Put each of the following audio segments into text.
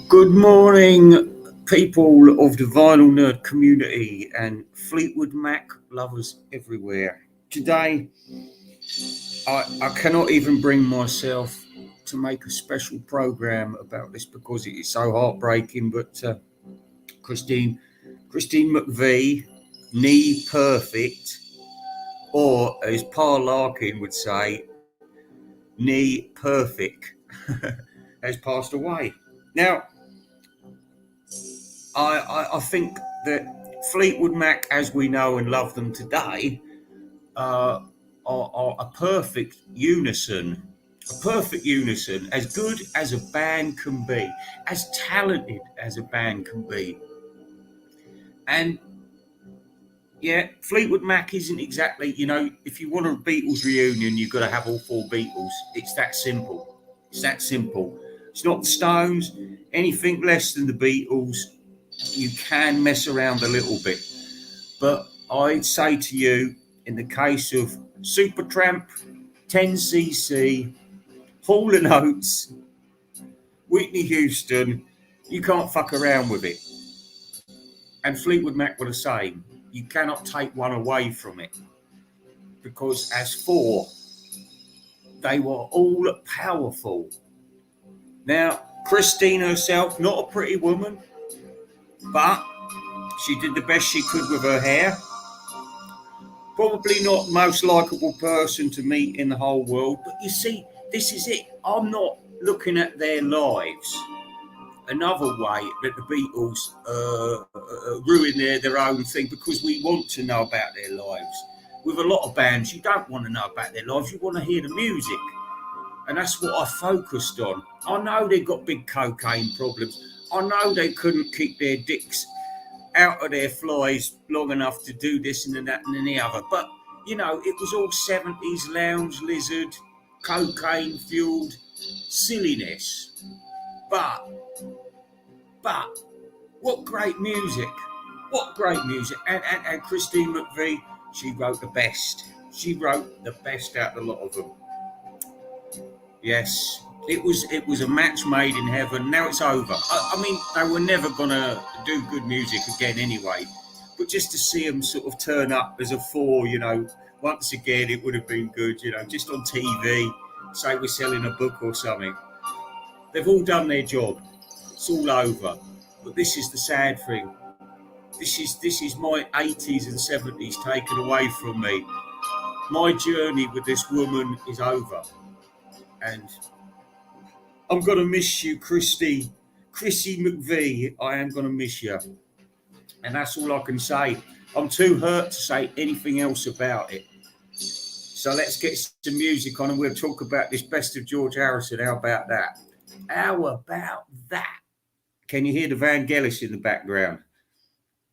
Good morning, people of the vinyl nerd community and Fleetwood Mac lovers everywhere. Today, I cannot even bring myself to make a special program about this because it is so heartbreaking. But Christine McVie, knee perfect, or as Pa Larkin would say, knee perfect, has passed away. Now, I think that Fleetwood Mac, as we know and love them today, are a perfect unison, as good as a band can be, as talented as a band can be. And yeah, Fleetwood Mac isn't exactly, if you want a Beatles reunion, you've got to have all four Beatles. It's that simple. It's that simple. It's not the Stones, anything less than the Beatles. You can mess around a little bit. But I'd say to you, in the case of Supertramp, 10cc, Hall and Oates, Whitney Houston, you can't fuck around with it. And Fleetwood Mac were the same. You cannot take one away from it. Because as four, they were all powerful. Now, Christine herself, not a pretty woman, but she did the best she could with her hair. Probably not the most likeable person to meet in the whole world, but you see, this is it. I'm not looking at their lives another way that the Beatles ruin their own thing, because we want to know about their lives. With a lot of bands, you don't want to know about their lives, you want to hear the music. And that's what I focused on. I know they've got big cocaine problems. I know they couldn't keep their dicks out of their flies long enough to do this and that and the other. But, it was all 70s lounge lizard, cocaine fueled silliness. But, what great music. What great music. And Christine McVie, she wrote the best. She wrote the best out of the lot of them. Yes, it was a match made in heaven. Now it's over. I mean, they were never gonna do good music again anyway. But just to see them sort of turn up as a four, once again, it would have been good. Just on TV, say we're selling a book or something. They've all done their job. It's all over. But this is the sad thing. This is my 80s and 70s taken away from me. My journey with this woman is over. And I'm going to miss you, Chrissy McVie. I am going to miss you. And that's all I can say. I'm too hurt to say anything else about it. So let's get some music on and we'll talk about this best of George Harrison. How about that? How about that? Can you hear the Vangelis in the background?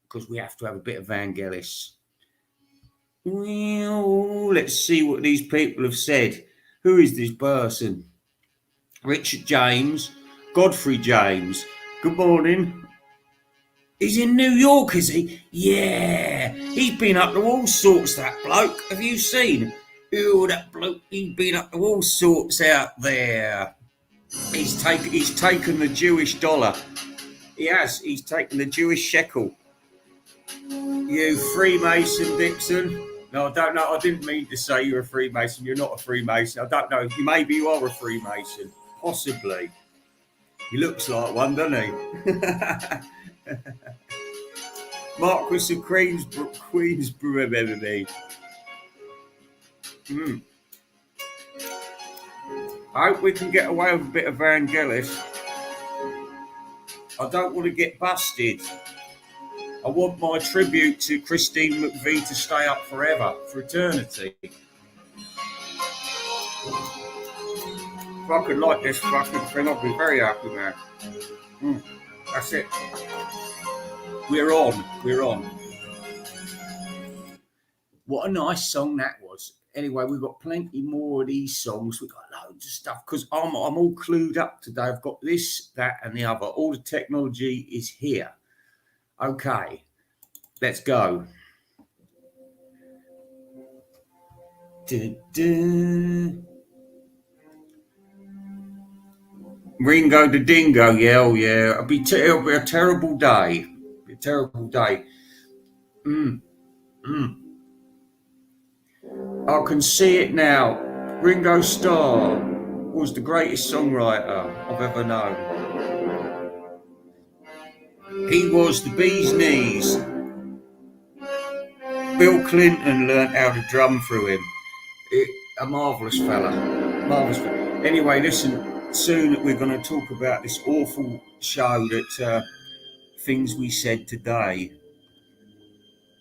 Because we have to have a bit of Vangelis. Well, let's see what these people have said. Who is this person? Richard James, Godfrey James. Good morning. He's in New York, is he? Yeah. He's been up to all sorts, that bloke. Have you seen? Oh, that bloke, he's been up to all sorts out there. He's taken the Jewish dollar. He has. He's taken the Jewish shekel. You Freemason, Dixon. No, I don't know. I didn't mean to say you're a Freemason. You're not a Freemason. I don't know. Maybe you are a Freemason. Possibly. He looks like one, doesn't he? Marquis of Queensbury. I hope we can get away with a bit of Vangelis. I don't want to get busted. I want my tribute to Christine McVie to stay up forever, for eternity. If I could like this fucking thing, I'd be very happy, man. That's it. We're on. What a nice song that was. Anyway, we've got plenty more of these songs. We've got loads of stuff because I'm all clued up today. I've got this, that, and the other. All the technology is here. Okay, let's go. Ringo the Dingo, yeah, oh yeah. It'll be a terrible day. A terrible day. Mm, mm. I can see it now. Ringo Starr was the greatest songwriter I've ever known. He was the bee's knees. Bill Clinton learnt how to drum through him. A marvellous fella. Marvellous fella. Anyway, listen, soon we're going to talk about this awful show that Things We Said Today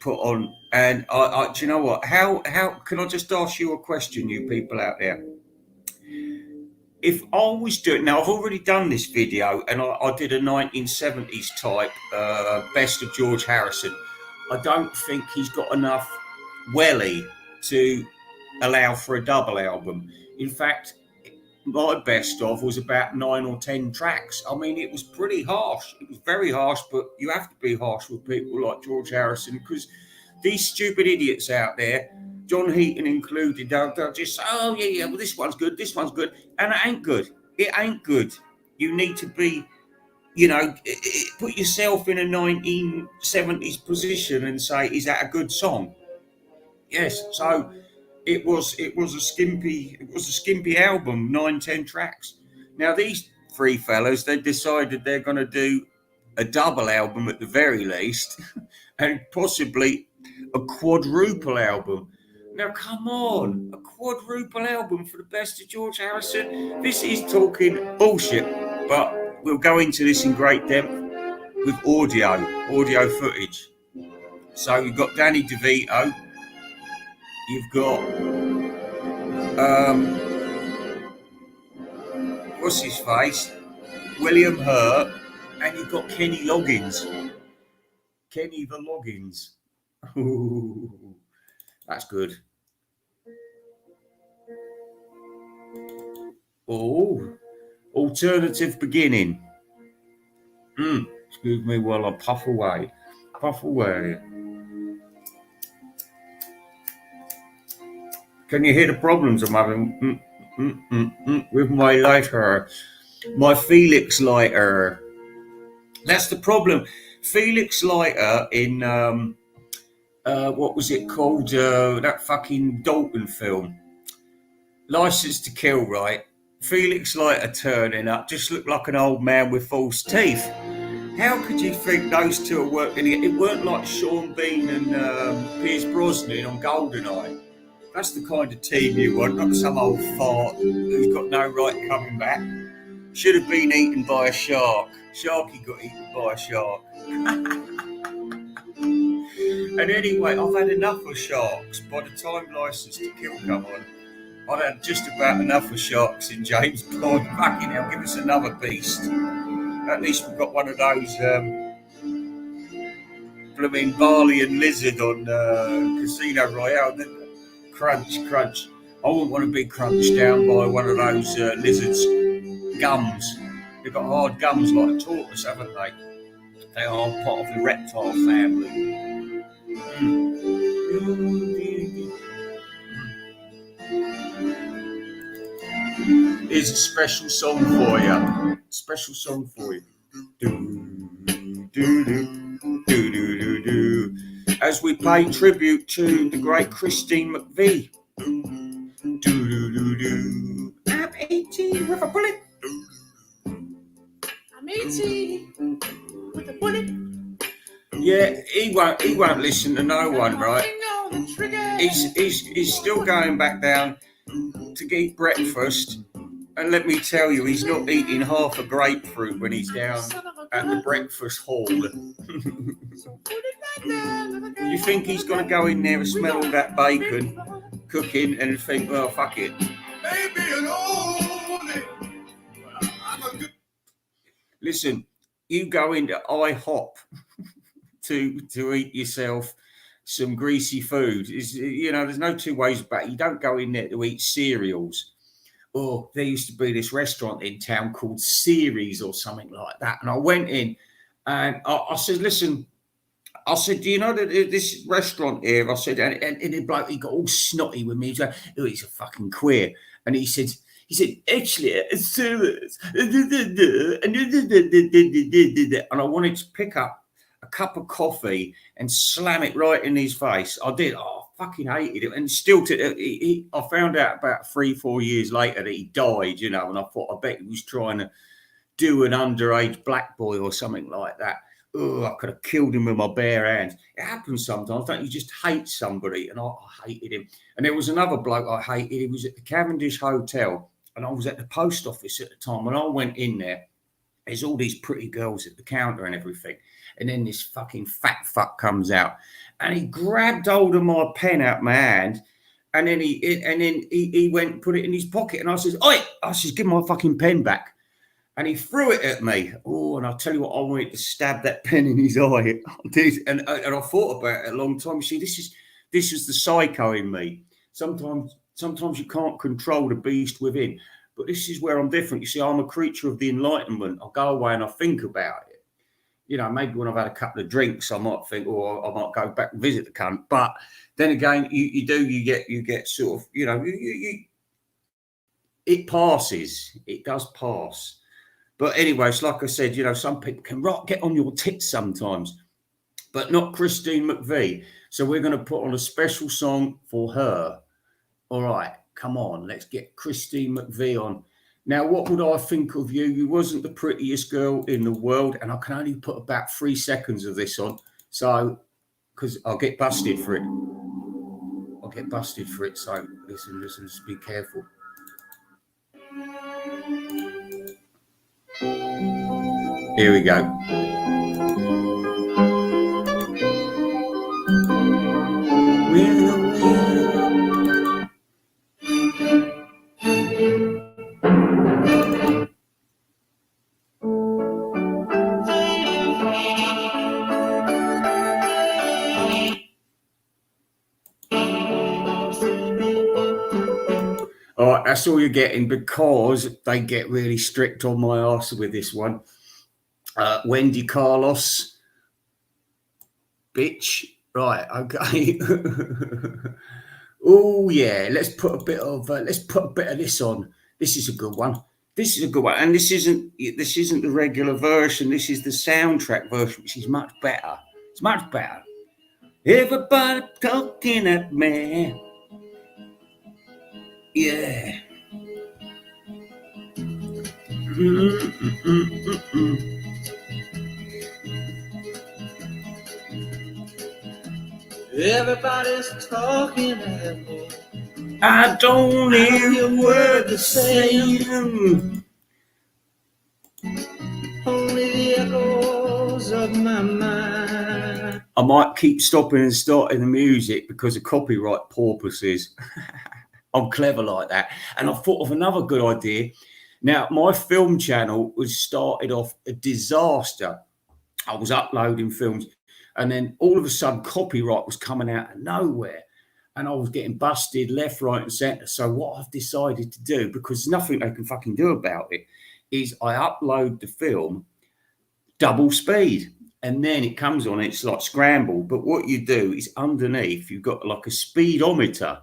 put on. And do you know what? How can I just ask you a question, you people out there? If I was doing, now I've already done this video and I did a 1970s type best of George Harrison. I don't think he's got enough welly to allow for a double album. In fact, my best of was about 9 or 10 tracks. I mean, it was pretty harsh. It was very harsh, but you have to be harsh with people like George Harrison because these stupid idiots out there, John Heaton included, they'll just say, oh, yeah, well, this one's good, and it ain't good. It ain't good. You need to be, put yourself in a 1970s position and say, is that a good song? Yes, so it was a skimpy album, 9-10 tracks. Now these three fellas, they decided they're going to do a double album at the very least, and possibly a quadruple album. Now come on, a quadruple album for the best of George Harrison? This is talking bullshit, but we'll go into this in great depth with audio footage. So you've got Danny DeVito, you've got what's his face, William Hurt, and you've got Kenny Loggins. Kenny the Loggins. Ooh, that's good. Oh, alternative beginning. Excuse me while I puff away. Can you hear the problems I'm having with my lighter? My Felix lighter. That's the problem. Felix lighter in what was it called? That fucking Dalton film, License to Kill, right? Felix Leiter turning up just looked like an old man with false teeth. How could you think those two are working? It weren't like Sean Bean and Pierce Brosnan on GoldenEye. That's the kind of team you want, not some old fart who's got no right coming back. Should have been eaten by a shark. Sharky got eaten by a shark. And anyway, I've had enough of sharks. By the time License to Kill come on, I'd had just about enough of sharks in James Bond. Fucking hell, give us another beast. At least we've got one of those blooming Barley and Lizard on Casino Royale. Crunch. I wouldn't want to be crunched down by one of those lizards' gums. They've got hard gums like a tortoise, haven't they? They are part of the reptile family. Here's a special song for you. As we pay tribute to the great Christine McVie. I'm 18 with a bullet. I'm 18 with a bullet. Yeah, he won't listen to no one, right? He's still going back down to eat breakfast, and let me tell you, he's not eating half a grapefruit when he's down at the breakfast hall. You think he's going to go in there and smell all that bacon cooking and think, well, fuck it. Listen, you go into IHOP to eat yourself some greasy food. There's no two ways about it. You don't go in there to eat cereals. Oh, there used to be this restaurant in town called Ceres or something like that. And I went in and I said, listen, do you know that this restaurant here? I said, and the bloke, he got all snotty with me. He was like, oh, he's a fucking queer. And he said, He said, actually, it's serious. And I wanted to pick up a cup of coffee and slam it right in his face. I did. Oh, I fucking hated it. And still, I found out about 3-4 years later that he died, you know, and I thought, I bet he was trying to do an underage black boy or something like that. Oh, I could have killed him with my bare hands. It happens sometimes, don't you? Just hate somebody, and I hated him. And there was another bloke I hated. He was at the Cavendish Hotel, and I was at the post office at the time. When I went in there, there's all these pretty girls at the counter and everything. And then this fucking fat fuck comes out, and he grabbed hold of my pen out of my hand, and then he went and put it in his pocket. And I says, "Oi!" I says, "Give my fucking pen back." And he threw it at me. Oh, and I'll tell you what, I wanted to stab that pen in his eye. I did. And I thought about it a long time. You see, this is the psycho in me. Sometimes you can't control the beast within. But this is where I'm different. You see, I'm a creature of the Enlightenment. I go away and I think about it. You know, maybe when I've had a couple of drinks, I might think, or I might go back and visit the cunt. But then again, you get sort of, you know, it passes. It does pass. But anyways, like I said, you know, some people can get on your tits sometimes, but not Christine McVie. So we're going to put on a special song for her. All right, come on, let's get Christine McVie on. Now, what would I think of you? You wasn't the prettiest girl in the world, and I can only put about 3 seconds of this on. So, because I'll get busted for it. So listen, just be careful. Here we go. All right, that's all you're getting because they get really strict on my arse with this one. Wendy Carlos, bitch. Right, okay. Oh yeah, let's put a bit of this on. This is a good one. And this isn't the regular version. This is the soundtrack version, which is much better. It's much better. Everybody talking at me. Yeah. Everybody's talking at me. I don't hear a word they're saying. Only the echoes of my mind. I might keep stopping and starting the music because of copyright purposes. I'm clever like that. And I thought of another good idea. Now, my film channel was started off a disaster. I was uploading films, and then all of a sudden copyright was coming out of nowhere. And I was getting busted left, right, and centre. So what I've decided to do, because there's nothing they can fucking do about it, is I upload the film double speed. And then it comes on, it's like scrambled. But what you do is underneath, you've got like a speedometer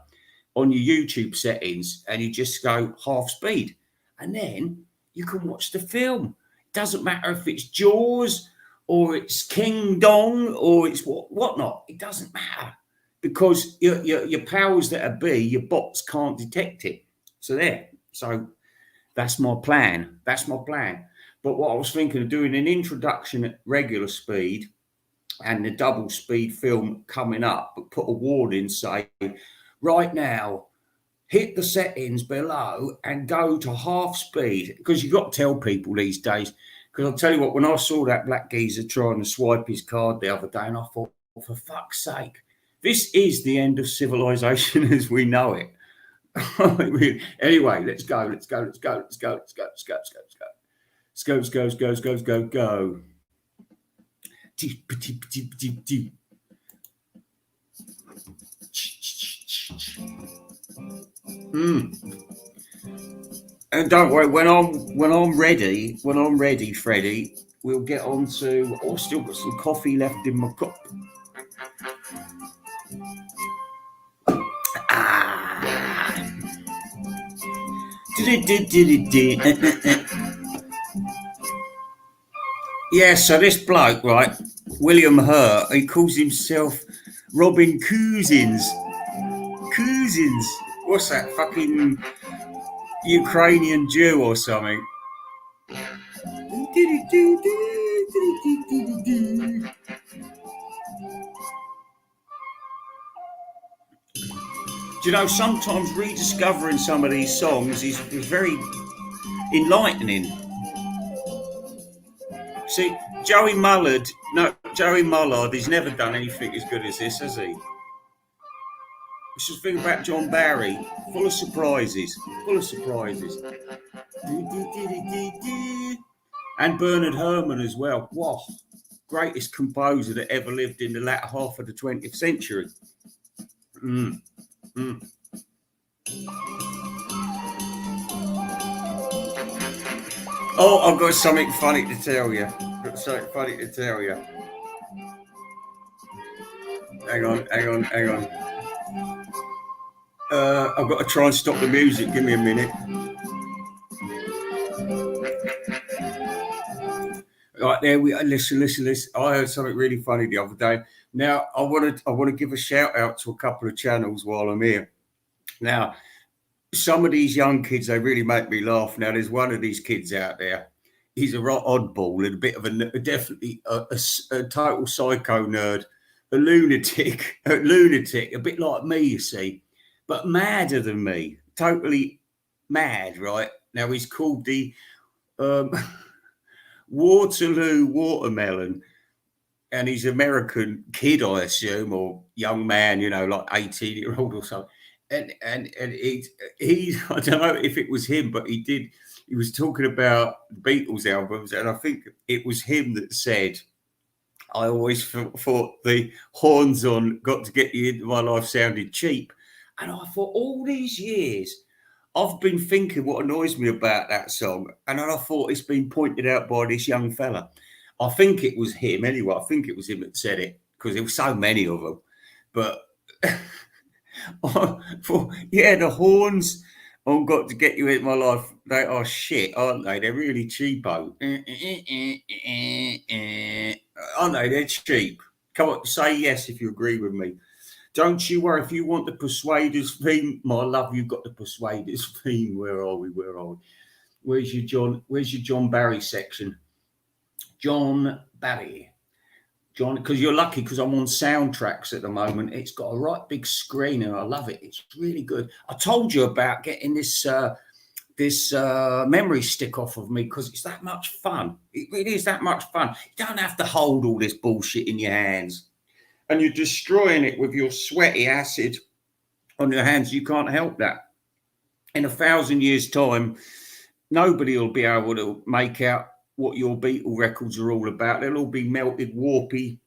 on your YouTube settings, and you just go half speed. And then you can watch the film. It doesn't matter if it's Jaws or it's King Dong or it's whatnot. It doesn't matter. Because your powers that be, your bots can't detect it. So that's my plan. But what I was thinking of doing an introduction at regular speed and the double speed film coming up, but put a warning, say, right now, hit the settings below and go to half speed. Because you've got to tell people these days. Because I'll tell you what, when I saw that black geezer trying to swipe his card the other day, and I thought, for fuck's sake, this is the end of civilization as we know it. Anyway, let's go. And don't worry, when I'm ready, Freddie, we'll get on to. I've still got some coffee left in my cup. Yeah, so this bloke, right, William Hurt, he calls himself Robin Cousins. Cousins. What's that, fucking Ukrainian Jew or something? Do you know, sometimes rediscovering some of these songs is very enlightening. See, Joey Mullard, he's never done anything as good as this, has he? It's just think about John Barry, full of surprises, full of surprises. And Bernard Herrmann as well. Wow, greatest composer that ever lived in the latter half of the 20th century. Mm. Mm. Oh, I've got something funny to tell you. Hang on. I've got to try and stop the music. Give me a minute. Right, there we are. Listen. I heard something really funny the other day. Now, I want to give a shout out to a couple of channels while I'm here. Now, some of these young kids, they really make me laugh. Now, there's one of these kids out there. He's a right oddball and a bit of definitely a total psycho nerd, a lunatic, a bit like me, you see, but madder than me, totally mad, right? Now, he's called the Waterloo Watermelon, and he's an American kid, I assume, or young man, you know, like 18-year-old or something. And he I don't know if it was him, but he was talking about Beatles albums, and I think it was him that said, I always thought the horns on Got to Get You Into My Life sounded cheap. And I thought all these years, I've been thinking what annoys me about that song. And then I thought it's been pointed out by this young fella. I think it was him anyway. I think it was him that said it because there were so many of them. But yeah, the horns on Got to Get You Into My Life, they are shit, aren't they? They're really cheapo. Aren't they? They're cheap. Come on, say yes if you agree with me. Don't you worry if you want the Persuaders theme, my love. You've got the Persuaders theme. Where are we? Where's your John Barry section? John Barry. John, because you're lucky because I'm on Soundtracks at the moment. It's got a right big screen and I love it. It's really good. I told you about getting this memory stick off of me because it's that much fun. It really is that much fun. You don't have to hold all this bullshit in your hands. And you're destroying it with your sweaty acid on your hands. You can't help that. In 1,000 years' time, nobody will be able to make out what your Beatle records are all about. They'll all be melted, warpy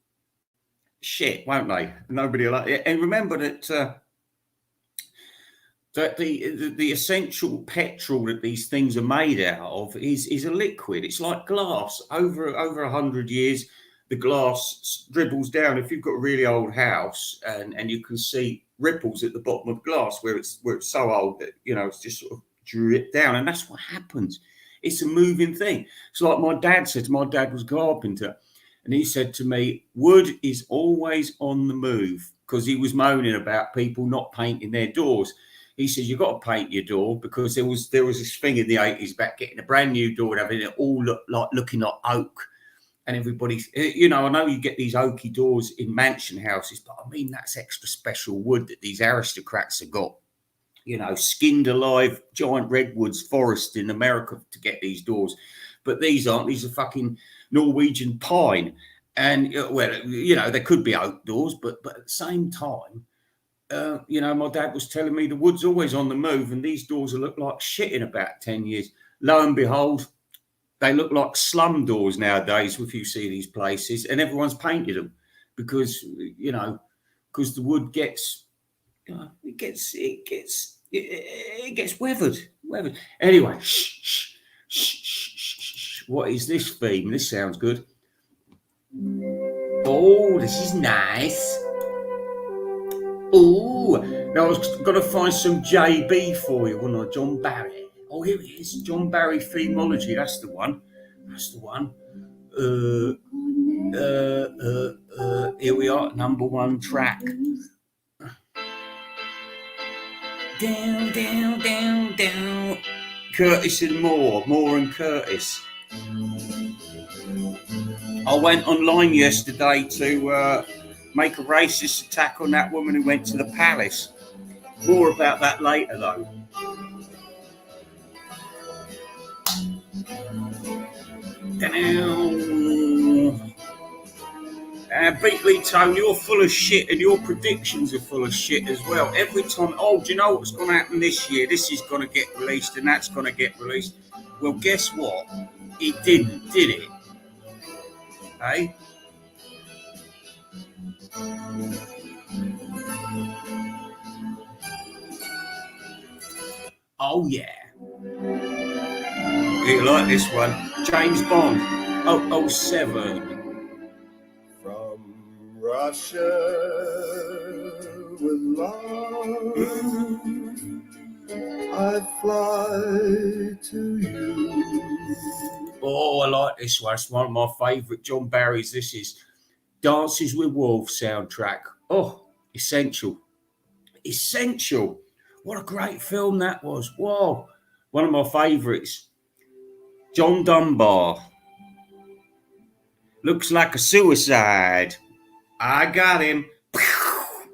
shit, won't they? Nobody will like it. And remember that the essential petrol that these things are made out of is a liquid. It's like glass. Over 100 years, the glass dribbles down. If you've got a really old house and you can see ripples at the bottom of glass where it's so old that, you know, it's just sort of drip down. And that's what happens. It's a moving thing. It's like my dad said. My dad was a carpenter. And he said to me, wood is always on the move, because he was moaning about people not painting their doors. He says, you've got to paint your door, because there was this thing in the 80s about getting a brand new door and having it all looking like oak. And everybody's, you know, I know you get these oaky doors in mansion houses, but I mean, that's extra special wood that these aristocrats have got. You know, skinned alive giant redwoods forest in America to get these doors. But these aren't. These are fucking Norwegian pine. And, well, you know, there could be oak doors, but at the same time, you know, my dad was telling me the wood's always on the move and these doors will look like shit in about 10 years. Lo and behold, they look like slum doors nowadays if you see these places, and everyone's painted them because, you know, because the wood gets, you know, it gets weathered. Anyway, shh. What is this theme? This sounds good. Oh, this is nice. Oh, now I was going to find some JB for you, wasn't I? John Barry. Oh, here it is. John Barry Themology. That's the one. That's the one. Here we are. Number one track. Down, down, down, down. Curtis and Moore and Curtis. I went online yesterday to make a racist attack on that woman who went to the palace. More about that later, though. Beatley Tone, you're full of shit, and your predictions are full of shit as well. Every time, oh, do you know what's going to happen this year? This is going to get released, and that's going to get released. Well, guess what? It didn't, did it? Hey? Oh, yeah. You like this one? James Bond, 007. From Russia with love, I fly to you. Oh, I like this one. It's one of my favourite John Barry's. This is Dances with Wolves soundtrack. Oh, essential. Essential. What a great film that was. Whoa. One of my favourites. John Dunbar. Looks like a suicide. I got him.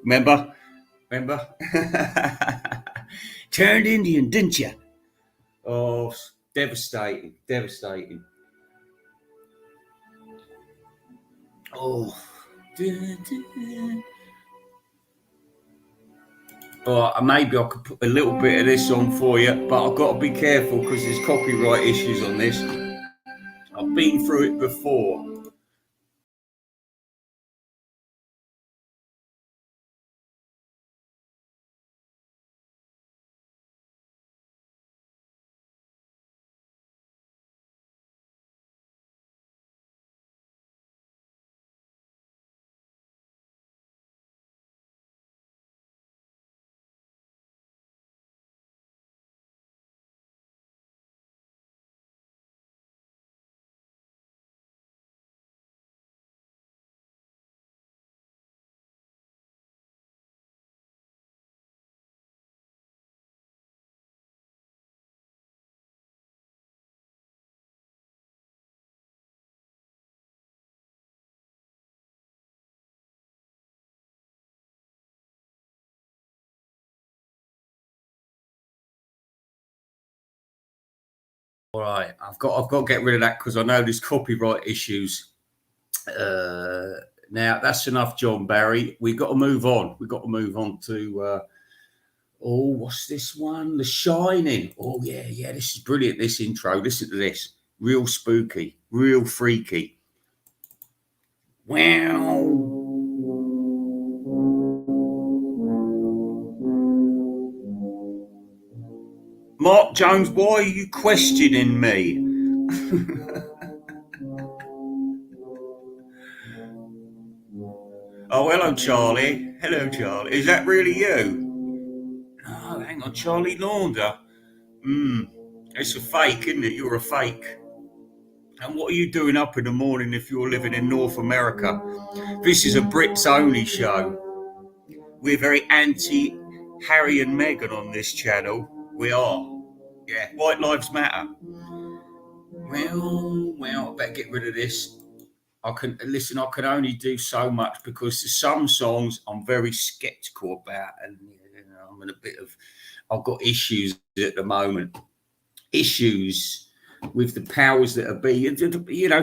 Remember? Turned Indian, didn't you? Oh, devastating. Oh. Oh, maybe I could put a little bit of this on for you, but I've got to be careful because there's copyright issues on this. I've been through it before. All right, I've got to get rid of that because I know there's copyright issues. Now that's enough, John Barry. We've got to move on. We've got to move on to what's this one? The Shining. Oh yeah. This is brilliant. This intro. Listen to this. Real spooky, real freaky. Wow. Mark Jones, why are you questioning me? Oh, hello, Charlie. Hello, Charlie. Is that really you? Oh, hang on, Charlie Launder. It's a fake, isn't it? You're a fake. And what are you doing up in the morning if you're living in North America? This is a Brits only show. We're very anti Harry and Meghan on this channel. We are. Yeah, White Lives Matter. Well, I better get rid of this. I can only do so much because there's some songs I'm very skeptical about, and I'm in a bit of. I've got issues at the moment. Issues with the powers that be.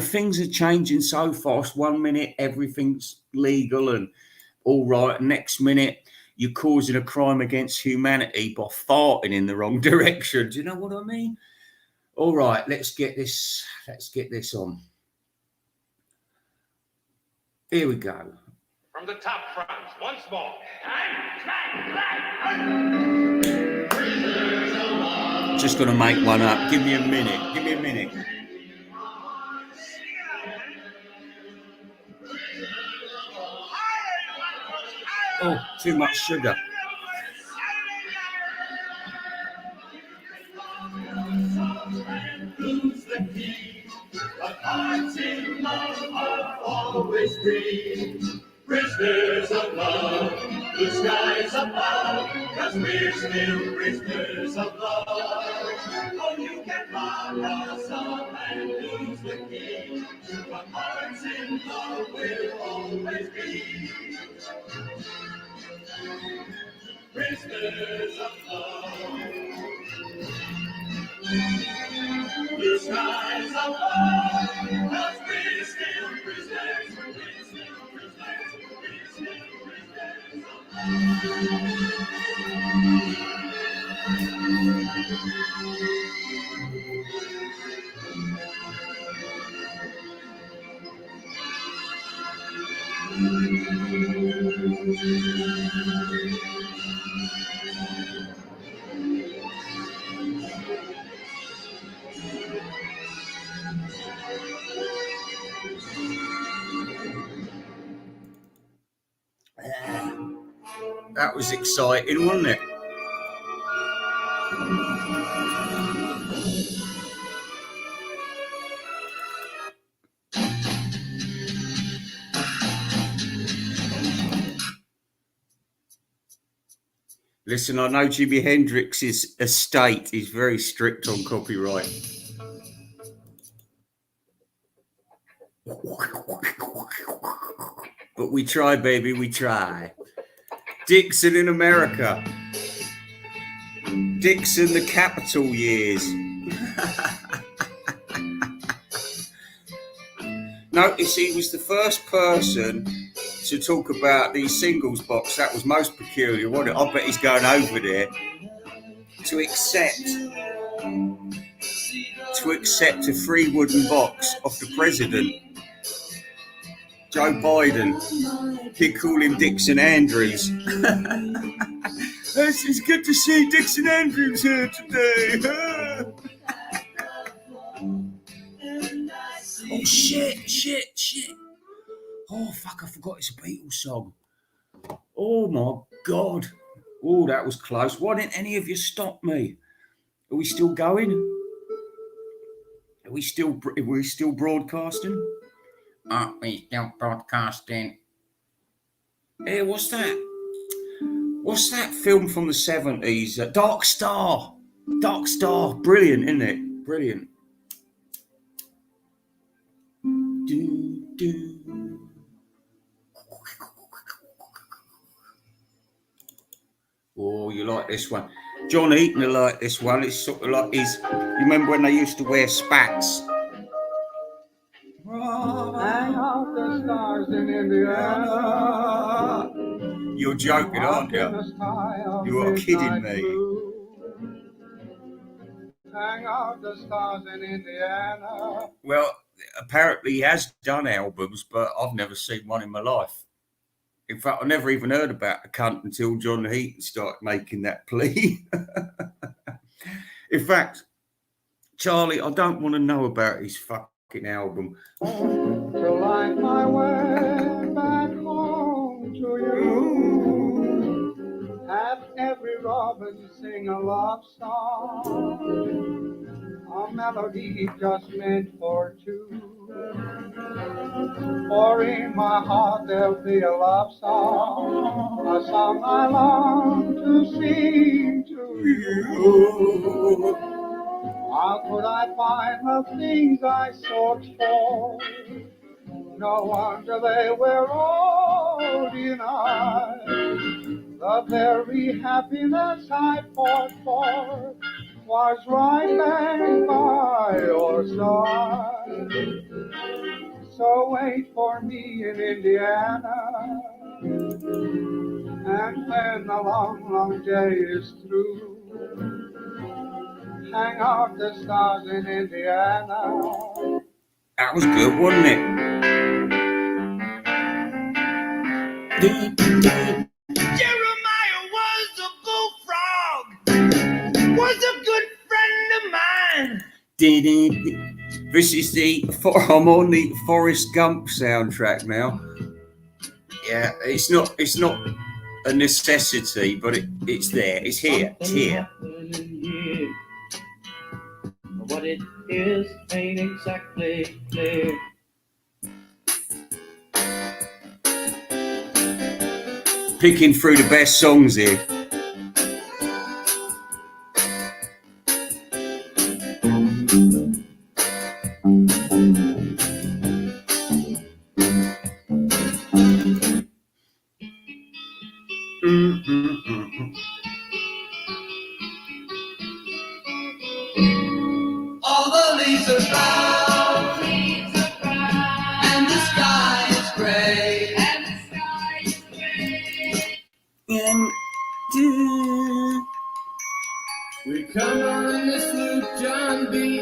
Things are changing so fast. 1 minute everything's legal and all right. Next minute you're causing a crime against humanity by farting in the wrong direction. Do you know what I mean? All right, let's get this on. Here we go. From the top front, once more. Just going to make one up. Give me a minute. Oh, too much sugar. lose the key. But hearts in love are always free. Prisoners of love, blue skies above, 'cause we're still prisoners of love. Oh, you can lock us up and lose the key, but hearts in love will always be. Prisoners of love, blue skies above, 'cause we're still prisoners, we're still prisoners, we're still prisoners of love. That was exciting, wasn't it? Listen, I know Jimi Hendrix's estate is very strict on copyright. But we try, baby, we try. Dixon in America. Dixon, the Capitol years. Notice he was the first person to talk about the singles box. That was most peculiar, wasn't it? I bet he's going over there to accept a free wooden box off the president, Joe Biden. He'd call him Dixon Andrews. It's good to see Dixon Andrews here today. Oh, shit. Oh, fuck, I forgot it's a Beatles song. Oh, my God. Oh, that was close. Why didn't any of you stop me? Are we still going? Are we still broadcasting? Are we still broadcasting? Hey, what's that? What's that film from the 70s? Dark Star. Dark Star. Brilliant, isn't it? Brilliant. Oh, you like this one. John Eaton will like this one. It's sort of like you remember when they used to wear spats? Hang out the stars in Indiana. You're joking, aren't you? You are kidding me. Hang out the stars in Indiana. Well, apparently he has done albums, but I've never seen one in my life. In fact, I never even heard about the cunt until John Heaton started making that plea. In fact, Charlie, I don't want to know about his fucking album. To light my way back home to you. Have every robin sing a love song, a melody just meant for two. For in my heart there'll be a love song, a song I long to sing to you. How could I find the things I sought for? No wonder they were all denied. The very happiness I fought for was right there by your side. So wait for me in Indiana, and when the long, long day is through, hang out the stars in Indiana. That was good, wasn't it? Jeremiah was a bullfrog, was a good friend of mine. This is I'm on the Forrest Gump soundtrack now. Yeah, it's not a necessity, but it's there. It's here. what it is ain't exactly clear. Picking through the best songs here. All the leaves are brown, and the sky is gray. We come on this Luke John B.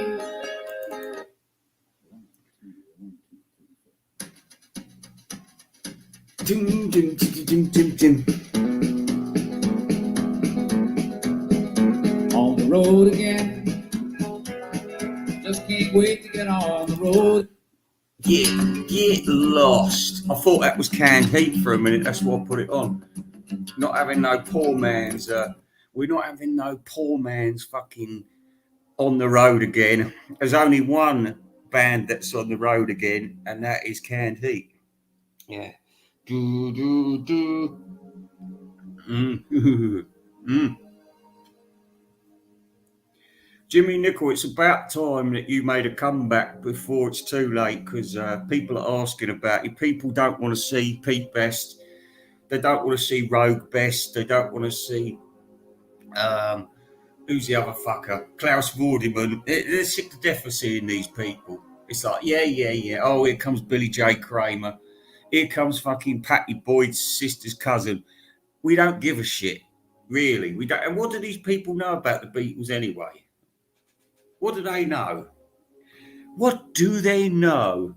On the road again. Just can't wait to get on the road. Get lost. I thought that was Canned Heat for a minute. That's why I put it on. Not having no poor man's. We're not having no poor man's fucking on the road again. There's only one band that's on the road again, and that is Canned Heat. Yeah. Do do do. Jimmy Nicol, it's about time that you made a comeback before it's too late, because people are asking about you. People don't want to see Pete Best. They don't want to see Rogue Best. They don't want to see who's the other fucker? Klaus Vorderman. They're sick to death of seeing these people. It's like, yeah. Oh, here comes Billy J. Kramer. Here comes fucking Patty Boyd's sister's cousin. We don't give a shit, really. We don't. And what do these people know about the Beatles anyway? What do they know? What do they know?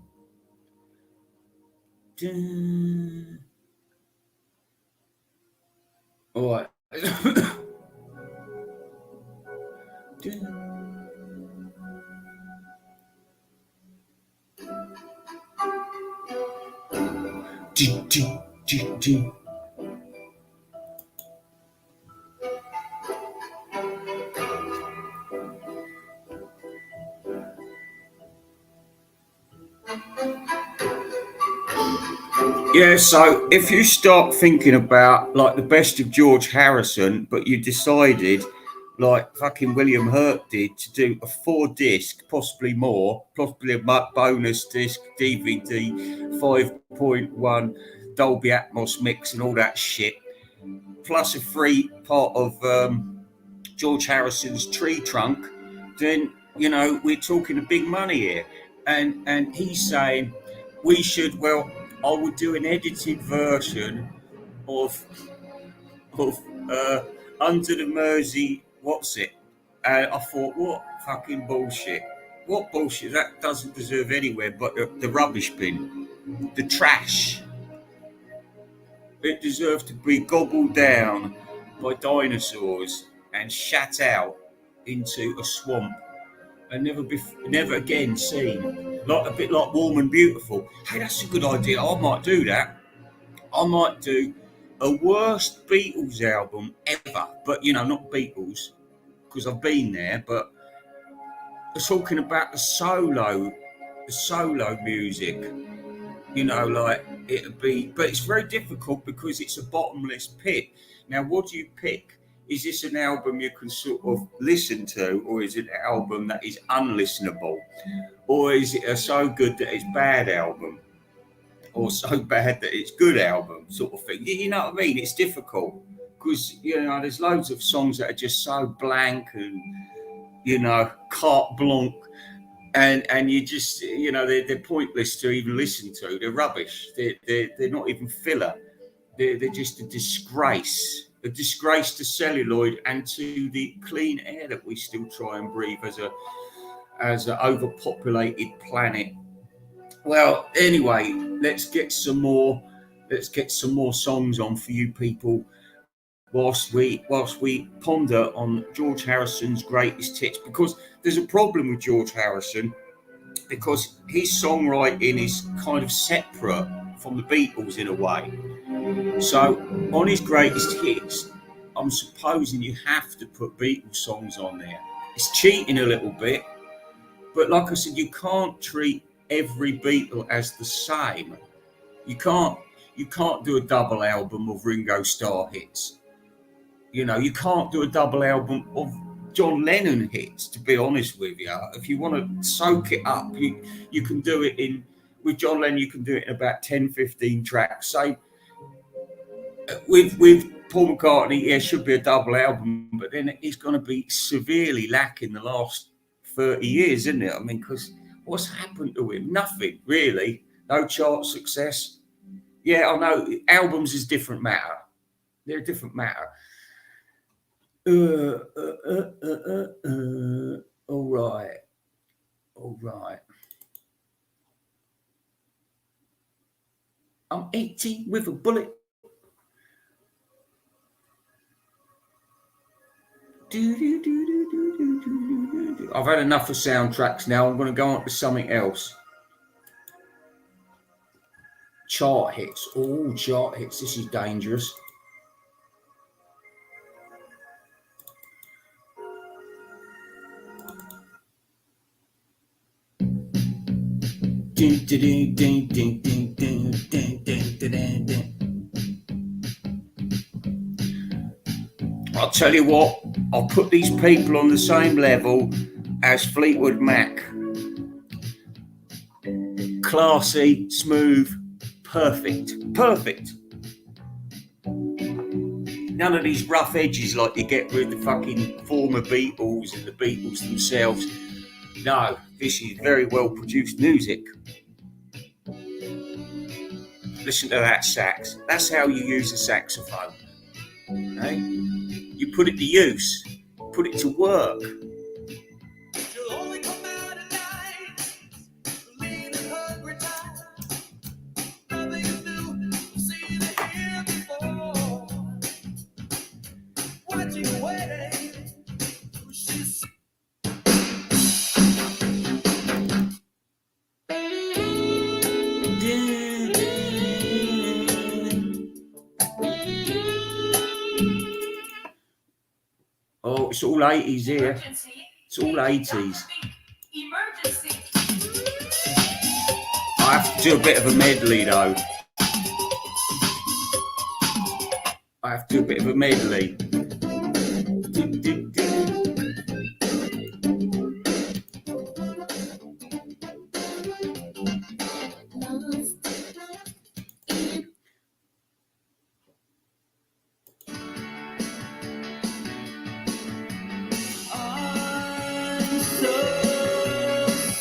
All right. Yeah, so if you start thinking about like the best of George Harrison, but you decided, like fucking William Hurt did, to do a 4-disc, possibly more, possibly a bonus disc, DVD, 5.1 Dolby Atmos mix and all that shit, plus a free part of George Harrison's Tree Trunk, then, you know, we're talking a big money here. And he's saying we should, well, I would do an edited version of Under the Mersey, what's it? And I thought, what fucking bullshit. What bullshit? That doesn't deserve anywhere but the rubbish bin, the trash. It deserves to be gobbled down by dinosaurs and shat out into a swamp and never again seen. Like a bit like Warm and Beautiful. Hey, that's a good idea. I might do that. I might do a worst Beatles album ever, but you know, not Beatles, because I've been there. But we're talking about the solo music. You know, like it'd be, but it's very difficult because it's a bottomless pit. Now, what do you pick? Is this an album you can sort of listen to, or is it an album that is unlistenable? Or is it a so good that it's bad album? Or so bad that it's good album sort of thing? You know what I mean? It's difficult because, you know, there's loads of songs that are just so blank and, you know, carte blanche. And you just, you know, they're pointless to even listen to. They're rubbish. They're not even filler. They're just a disgrace to celluloid and to the clean air that we still try and breathe as an overpopulated planet. Well, anyway, let's get some more songs on for you people whilst we ponder on George Harrison's greatest hits, because there's a problem with George Harrison because his songwriting is kind of separate from the Beatles in a way. So on his greatest hits, I'm supposing you have to put Beatles songs on there. It's cheating a little bit, But like I said, you can't treat every Beatle as the same. You can't do a double album of Ringo Starr hits. You know, you can't do a double album of John Lennon hits. To be honest with you, if you want to soak it up, you can do it in with John Lennon. You can do it in about 10, 15 tracks. So with Paul McCartney, yeah, should be a double album, but then it's going to be severely lacking the last 30 years, isn't it? I mean, because what's happened to him? Nothing really. No chart success. Yeah, I know. Albums is different matter. They're a different matter. All right. All right. I'm 80 with a bullet. I've had enough of soundtracks now. I'm going to go on to something else. Chart hits. Oh, chart hits. This is dangerous. I'll tell you what, I'll put these people on the same level as Fleetwood Mac. Classy, smooth, perfect. Perfect. None of these rough edges like you get with the fucking former Beatles and the Beatles themselves. No, this is very well produced music. Listen to that sax. That's how you use a saxophone. Okay? You put it to use, put it to work. Oh, it's all 80s here. It's all 80s. I have to do a bit of a medley though. I have to do a bit of a medley.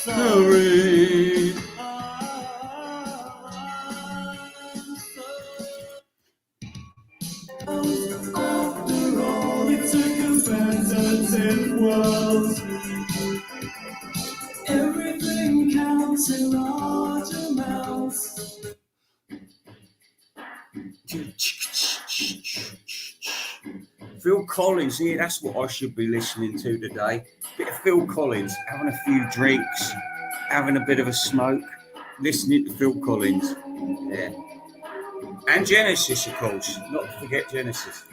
Sorry. After all, it's a competitive world. Everything counts in large amounts. Phil Collins, yeah, that's what I should be listening to today. Bit of Phil Collins, having a few drinks, having a bit of a smoke, listening to Phil Collins. Yeah. And Genesis, of course. Not to forget Genesis.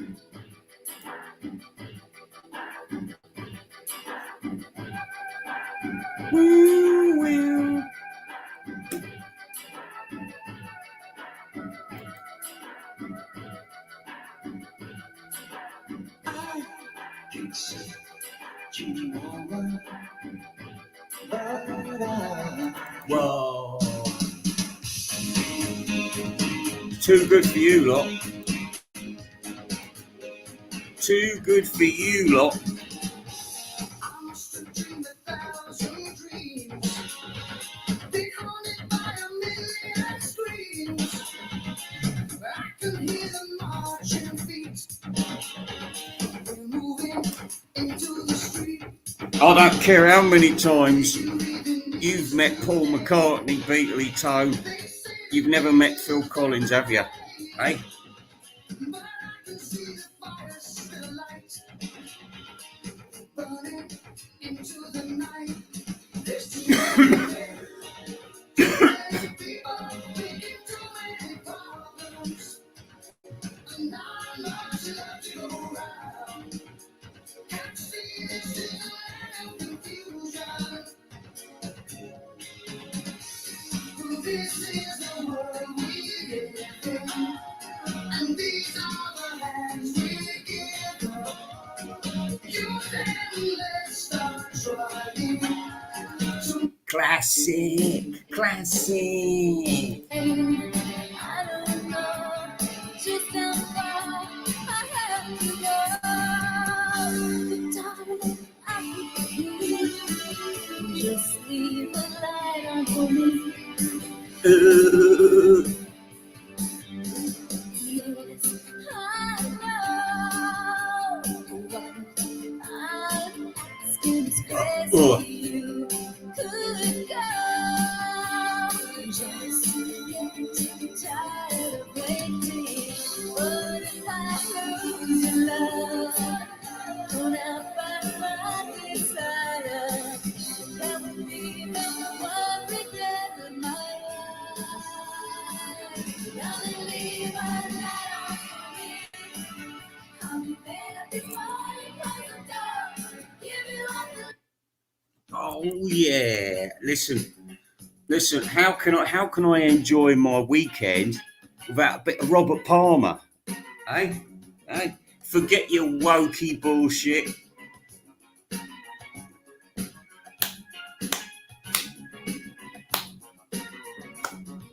Woo, woo. I can see you over. Whoa. Too good for you lot. Too good for you lot. I don't care how many times you've met Paul McCartney, Beatley Toe, you've never met Phil Collins, have you? Hey? Classic. I don't know just how far I have to go. But darling, I could just leave the light on for me. Yes, I know what I'm asking is crazy. You could go. Just get tired of waiting. But if I lose your love, when I find my desire, that would be the one regret of my life. Darling, leave a light on for me. I'll be there before you close the door. Give you all the Oh yeah. Listen. How can I enjoy my weekend without a bit of Robert Palmer? Eh? Forget your wokey bullshit.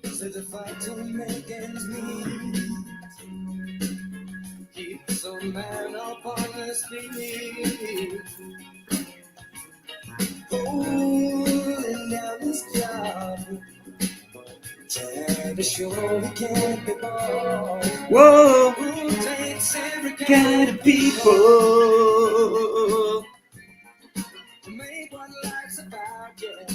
Said if I don't make ends meet, keep some man up on his feet, holding down his job, trying to show he can't be bought. Whoa, Who takes every kind of people. to make what life's about, yeah.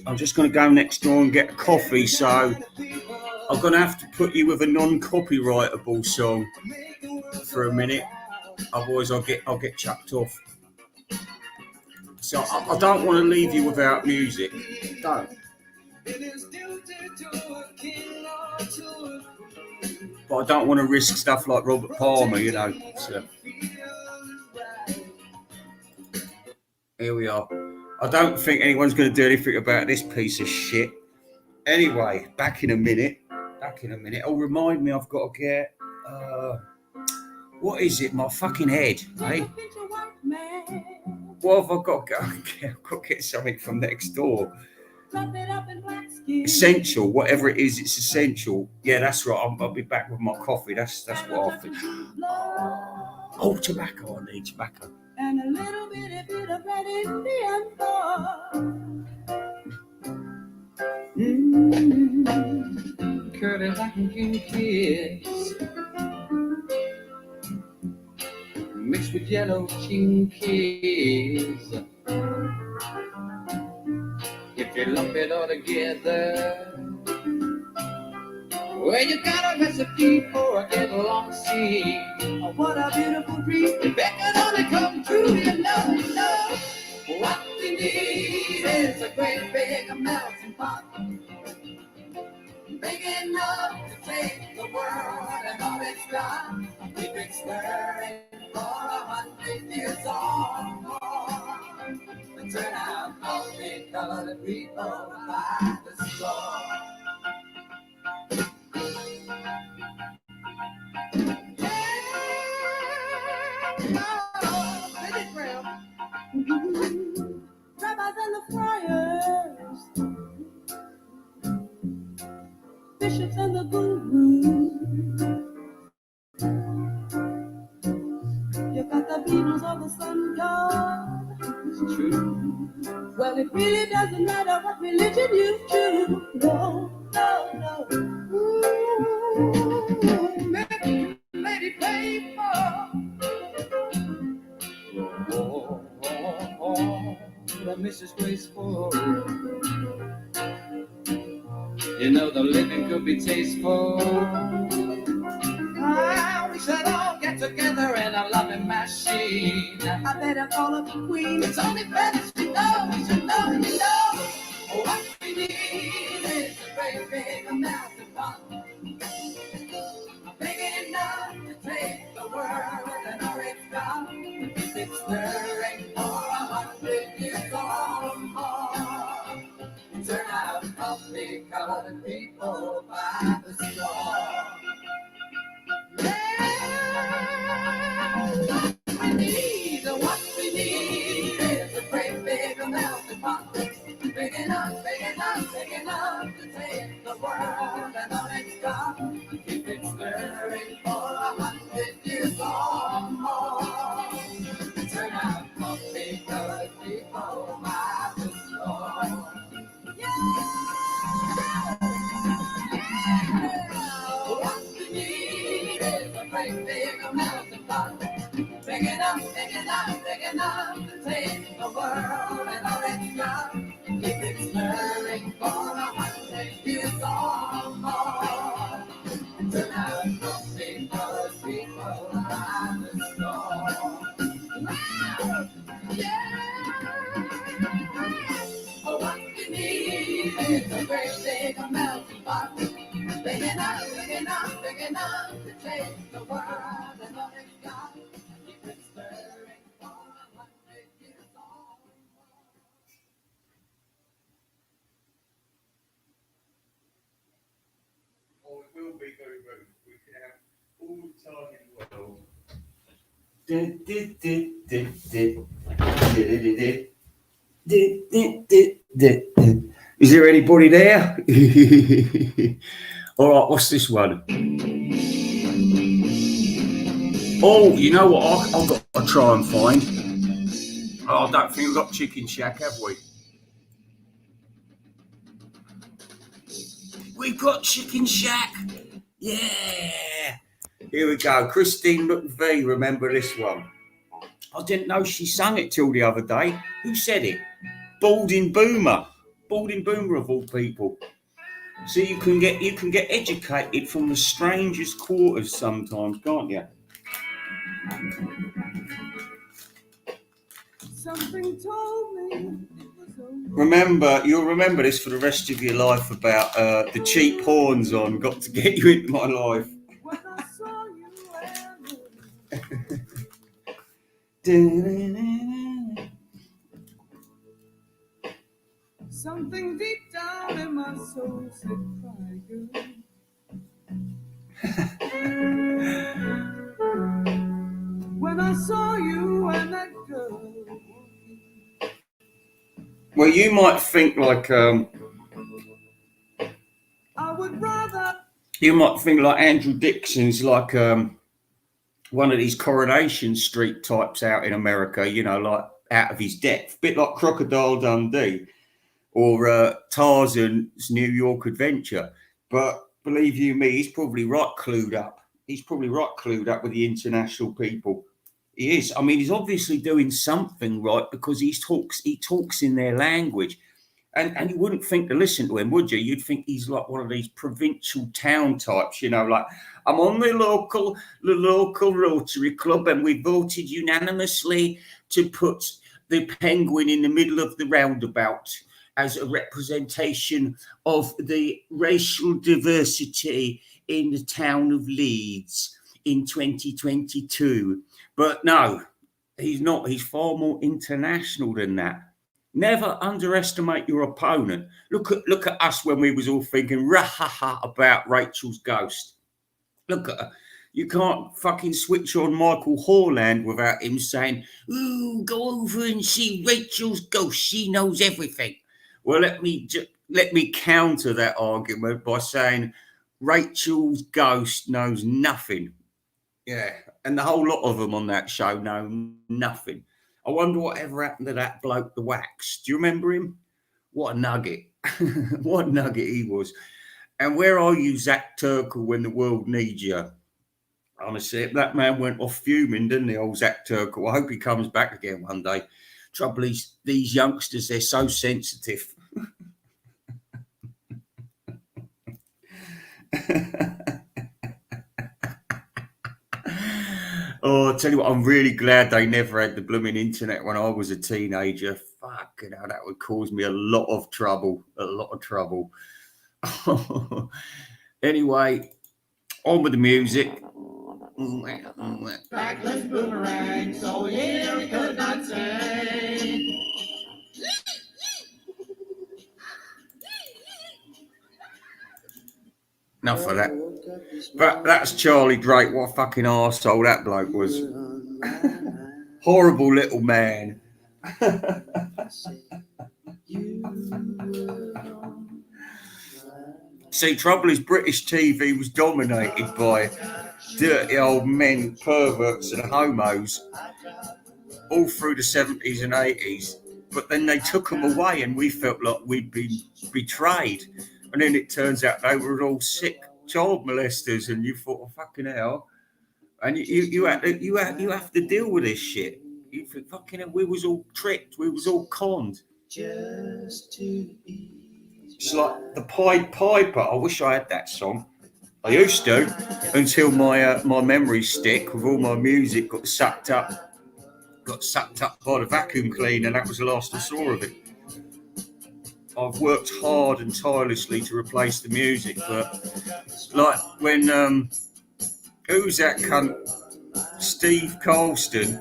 I'm just going to go next door and get a coffee. So I'm going to have to put you with a non-copyrightable song for a minute. Otherwise, I'll get chucked off. So I don't want to leave you without music. Don't. But I don't want to risk stuff like Robert Palmer, you know. So here we are. I don't think anyone's going to do anything about this piece of shit. Anyway, back in a minute. Oh, remind me, I've got to get. What is it? My fucking head, eh? What have I got to go and get? I've got to get something from next door. Essential, whatever it is, it's essential. Yeah, that's right. I'll be back with my coffee. That's what I think. Oh, tobacco. I need tobacco. And a little bit of red Indian curly like a kiss, mixed with yellow chinkies. If you lump it all together, well, you got a recipe for a get along scene. Oh, what a beautiful dream! If it could only come true, you know. What we need is a great big melting pot, big enough to take the world and all it's got. We've been stirring for 100 years or more. And turn out all the colored people by the store. Rabbis and the friars, bishops and the gurus. You got the Beatles or the sun god. It's true. Well, it really doesn't matter what religion you choose. No. Ooh, lady paper. The Mrs. Graceful. You know the living could be tasteful. We should all get together in a loving machine. I better call up the queen. It's only fair that she knows. You know. What we need is a great big melting pot, big enough to take the world and all it's got. It's stirring for 100 years or more. Turn out coffee colored people by the store. Yeah, what we need, oh, big enough to take the world and all it's got. Keep it stirring for 100 years or more. Tonight, because people are the storm. Oh, what we need is a great big melting pot. Big enough to take the world and all it's got. Keep it stirring for 100 years or more. Oh, it will be very rude. We can have all the time in the world. Is there anybody there? All right, what's this one? Oh, you know what? I've got to try and find. Oh, I don't think we've got Chicken Shack, have we? We've got Chicken Shack. Yeah. Here we go. Christine McVie, remember this one? I didn't know she sang it till the other day. Who said it? Balding Boomer. Balding Boomer of all people. So you can get educated from the strangest quarters sometimes, can't you? Something told me. You'll remember this for the rest of your life about the cheap horns on Got to Get You Into My Life. When I saw you something deep down in my soul said, cry, girl. When I saw you and that girl. Well, you might think like I would rather. You might think like Andrew Dixon's like one of these Coronation Street types out in America, you know, like out of his depth, a bit like Crocodile Dundee or Tarzan's New York Adventure. But believe you me, he's probably right clued up. He's probably right clued up with the international people. He is. I mean, he's obviously doing something right because he talks in their language. And you wouldn't think to listen to him, would you? You'd think he's like one of these provincial town types, you know, like, I'm on the local Rotary Club and we voted unanimously to put the penguin in the middle of the roundabout as a representation of the racial diversity in the town of Leeds in 2022. But no, he's not. He's far more international than that. Never underestimate your opponent. Look at us when we was all thinking rah-ha-ha about Rachel's ghost. Look at her. You can't fucking switch on Michael Horland without him saying, "Ooh, go over and see Rachel's ghost. She knows everything." Well, let me counter that argument by saying Rachel's ghost knows nothing. Yeah, and the whole lot of them on that show know nothing. I wonder whatever happened to that bloke, the Wax. Do you remember him? What a nugget. What a nugget he was. And where are you, Zach Turkle, when the world needs you? Honestly, that man went off fuming, didn't he, old Zach Turkle? I hope he comes back again one day. Trouble is, these youngsters, they're so sensitive. Oh, I'll tell you what, I'm really glad they never had the blooming internet when I was a teenager. Fucking hell, that would cause me a lot of trouble. Anyway, on with the music. Backless boomerang, so here he could not say. Enough of that. But that's Charlie Drake. What a fucking arsehole that bloke was. Horrible little man. See, trouble is British TV was dominated by dirty old men, perverts and homos all through the 70s and 80s. But then they took them away and we felt like we'd been betrayed. And then it turns out they were all sick child molesters and you thought, oh, fucking hell. And you have to deal with this shit. You think, fucking hell, we was all tricked, we was all conned. Just to ease. It's like the Pied Piper. I wish I had that song. I used to, until my my memory stick with all my music got sucked up by the vacuum cleaner. That was the last I saw of it. I've worked hard and tirelessly to replace the music, but like when who's that cunt? Steve Colston,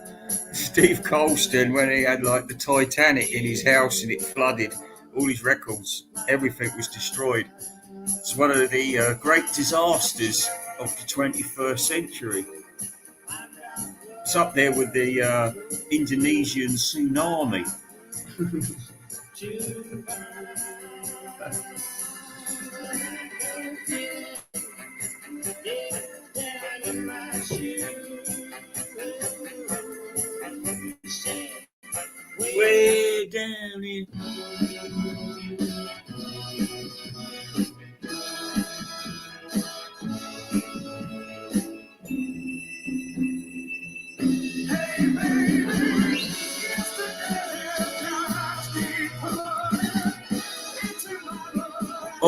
when he had like the Titanic in his house and it flooded, all his records, everything was destroyed. It's one of the great disasters of the 21st century. It's up there with the Indonesian tsunami. Way down in.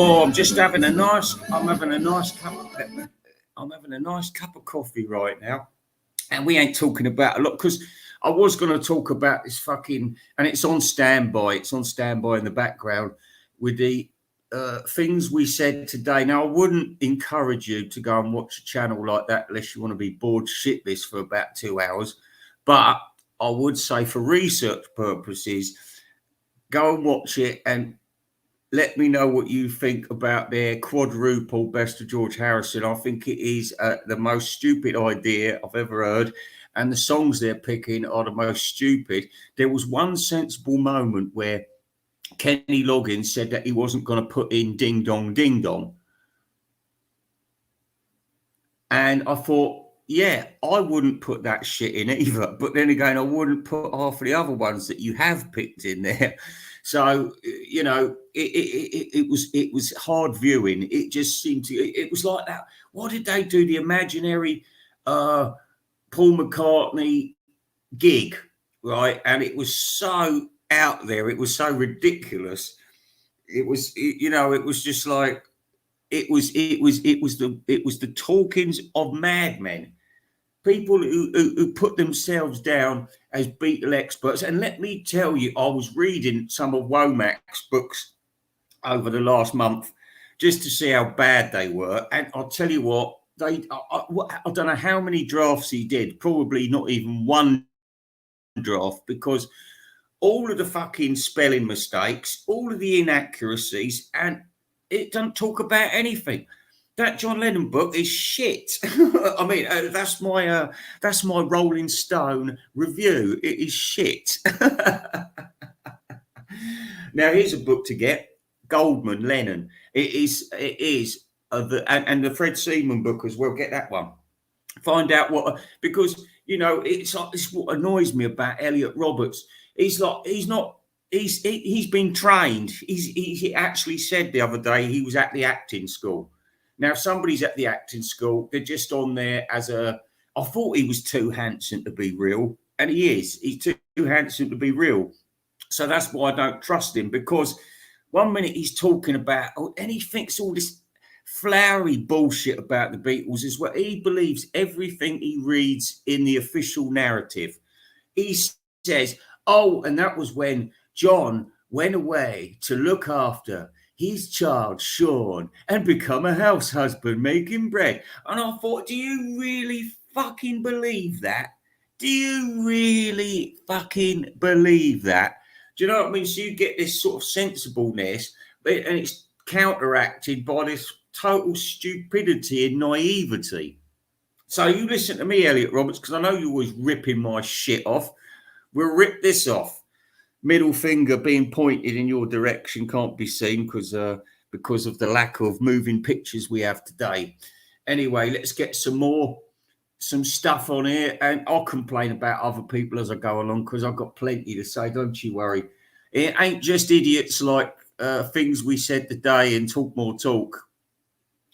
Oh, I'm having a nice cup of coffee right now. And we ain't talking about a lot because I was going to talk about this fucking, and it's on standby. It's on standby in the background with the things we said today. Now, I wouldn't encourage you to go and watch a channel like that unless you want to be bored shitless for about 2 hours. But I would say for research purposes, go and watch it and let me know what you think about their quadruple Best of George Harrison. I think it is the most stupid idea I've ever heard. And the songs they're picking are the most stupid. There was one sensible moment where Kenny Loggins said that he wasn't going to put in Ding Dong, Ding Dong. And I thought, yeah, I wouldn't put that shit in either. But then again, I wouldn't put half of the other ones that you have picked in there. So, you know, it was hard viewing. It just seemed to, it was like that. What did they do? The imaginary Paul McCartney gig, right? And it was so out there. It was so ridiculous. It was, you know, it was just like, it was the talkings of madmen. People who put themselves down as Beatle experts. And let me tell you, I was reading some of Womack's books over the last month just to see how bad they were. And I'll tell you what, I don't know how many drafts he did, probably not even one draft, because all of the fucking spelling mistakes, all of the inaccuracies, and it doesn't talk about anything. That John Lennon book is shit. I mean, that's my Rolling Stone review. It is shit. Now, here's a book to get: Goldman, Lennon. It is, and the Fred Seaman book as well. Get that one. Find out what, because you know it's what annoys me about Elliot Roberts. He's been trained. He actually said the other day he was at the acting school. Now, if somebody's at the acting school, they're just on there as a, I thought he was too handsome to be real. And he is. He's too handsome to be real. So that's why I don't trust him, because one minute he's talking about, and he thinks all this flowery bullshit about the Beatles as well. He believes everything he reads in the official narrative. He says, oh, and that was when John went away to look after his child, Sean, and become a house husband making bread. And I thought, do you really fucking believe that? Do you really fucking believe that? Do you know what I mean? So you get this sort of sensibleness, and it's counteracted by this total stupidity and naivety. So you listen to me, Elliot Roberts, because I know you're always ripping my shit off. We'll rip this off. Middle finger being pointed in your direction can't be seen because of the lack of moving pictures we have today. Anyway, let's get some stuff on here, and I'll complain about other people as I go along because I've got plenty to say. Don't you worry. It ain't just idiots like things we said today and talk more talk.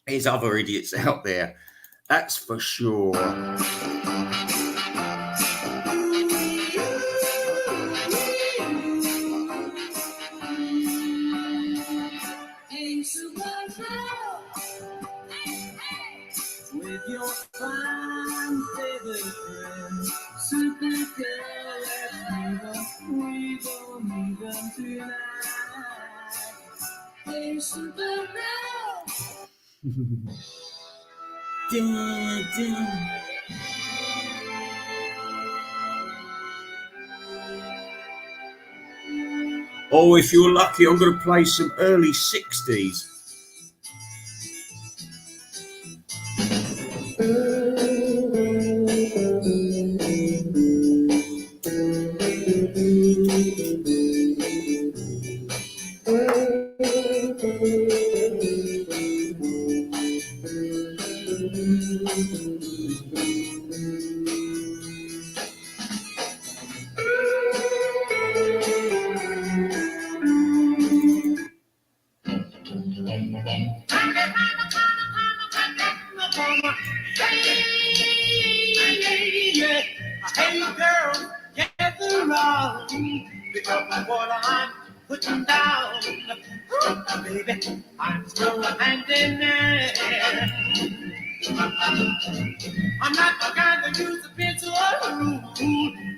There's other idiots out there. That's for sure. Oh, if you're lucky, I'm going to play some early 60s. Hey girl, gather round, pick up what I'm putting down. Baby, I'm still hand in there. I'm not the guy that use a pencil or a rule.